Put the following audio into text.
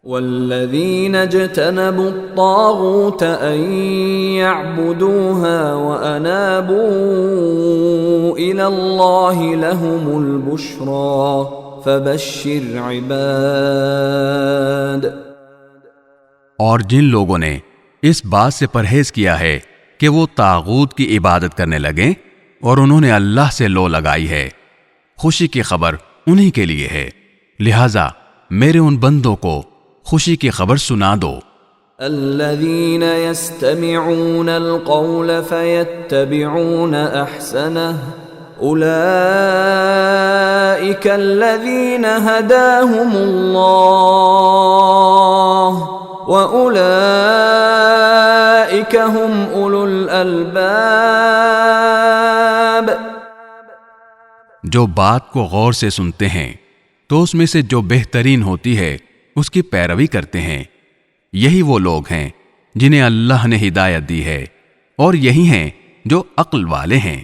والذين اجتنبوا الطاغوت أن يعبدوها وأنابوا إلى الله لهم البشرى فبشر عباد۔ اور جن لوگوں نے اس بات سے پرہیز کیا ہے کہ وہ طاغوت کی عبادت کرنے لگیں اور انہوں نے اللہ سے لو لگائی ہے، خوشی کی خبر انہی کے لیے ہے، لہذا میرے ان بندوں کو خوشی کی خبر سنا دو۔ الذين يستمعون القول فيتبعون احسنه اولئك الذين هداهم الله واولئك هم اولو الالباب۔ جو بات کو غور سے سنتے ہیں تو اس میں سے جو بہترین ہوتی ہے اس کی پیروی کرتے ہیں، یہی وہ لوگ ہیں جنہیں اللہ نے ہدایت دی ہے، اور یہی ہیں جو عقل والے ہیں۔